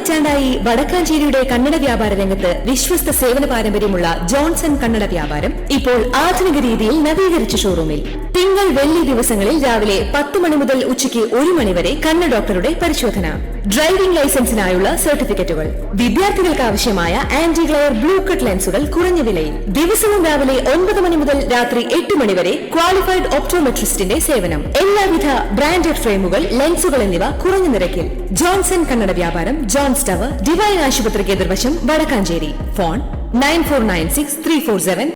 പതിറ്റാണ്ടായി വടക്കാഞ്ചേരിയുടെ കന്നഡ വ്യാപാര രംഗത്ത് വിശ്വസ്ത സേവന പാരമ്പര്യമുള്ള ജോൺസൺ കന്നഡ വ്യാപാരം ഇപ്പോൾ ആധുനിക രീതിയിൽ നവീകരിച്ച ഷോറൂമിൽ തിങ്കൾ വെള്ളി ദിവസങ്ങളിൽ രാവിലെ 10 മണി മുതൽ ഉച്ചയ്ക്ക് 1 മണി വരെ കണ്ണ് ഡോക്ടറുടെ പരിശോധന, ഡ്രൈവിംഗ് ലൈസൻസിനായുള്ള സർട്ടിഫിക്കറ്റുകൾ, വിദ്യാർത്ഥികൾക്ക് ആവശ്യമായ ആന്റി ഗ്ലെയർ ബ്ലൂ കട്ട് ലെൻസുകൾ കുറഞ്ഞ വിലയിൽ, ദിവസവും രാവിലെ 9 മണി മുതൽ രാത്രി 8 മണി വരെ ക്വാളിഫൈഡ് ഒപ്റ്റോമെട്രിസ്റ്റിന്റെ സേവനം, എല്ലാവിധ ബ്രാൻഡഡ് ഫ്രെയിമുകൾ, ലെൻസുകൾ എന്നിവ കുറഞ്ഞ നിരക്കിൽ. ജോൺസൺ കന്നഡ വ്യാപാരം, ജോൺസ് ടവർ, ഡിവൈൻ ആശുപത്രിക്ക് എതിർവശം, വടക്കാഞ്ചേരി. ഫോൺ 9496 347.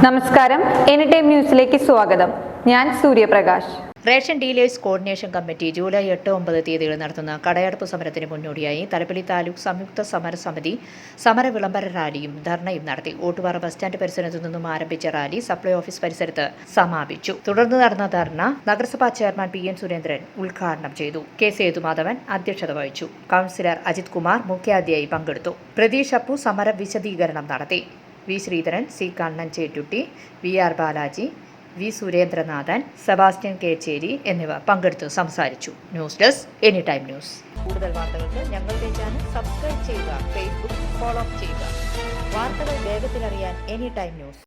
നമസ്കാരം, എനി ടൈം ന്യൂസിലേക്ക് സ്വാഗതം. ഞാൻ Suryaprakash. Ration dealers coordination committee July 8-9 തീയതികളിൽ നടത്തുന്ന കടയടപ്പ് സമരത്തിന് മുന്നോടിയായി തലപ്പള്ളി താലൂക്ക് സംയുക്ത സമരസമിതി സമര വിളംബര റാലിയും ധർണയും നടത്തി. ഓട്ടുപാറ ബസ് സ്റ്റാൻഡ് പരിസരത്തു നിന്നും ആരംഭിച്ച റാലി സപ്ലൈ ഓഫീസ് പരിസരത്ത് സമാപിച്ചു. തുടർന്ന് നടന്ന ധർണ നഗരസഭാ ചെയർമാൻ പി എൻ സുരേന്ദ്രൻ ഉദ്ഘാടനം ചെയ്തു. കെ സേതുമാധവൻ അധ്യക്ഷത വഹിച്ചു. കൗൺസിലർ അജിത് കുമാർ മുഖ്യാതിഥിയായി പങ്കെടുത്തു. പ്രതീഷ് അപ്പു സമര വിശദീകരണം നടത്തി. V Sreedharan, C Kannan Chettutty, V R Balaji, V Surendranathan, Sebastian Kecheri എന്നിവർ പങ്കെടുത്ത് സംസാരിച്ചു. News desk any time news. കൂടുതൽ വാർത്തകൾക്ക് ഞങ്ങളുടെ ചാനൽ സബ്സ്ക്രൈബ് ചെയ്യുക, ഫേസ്ബുക്ക് ഫോളോ ചെയ്യുക. വാർത്തകൾ വേഗത്തിലറിയാൻ എനി ടൈം ന്യൂസ്.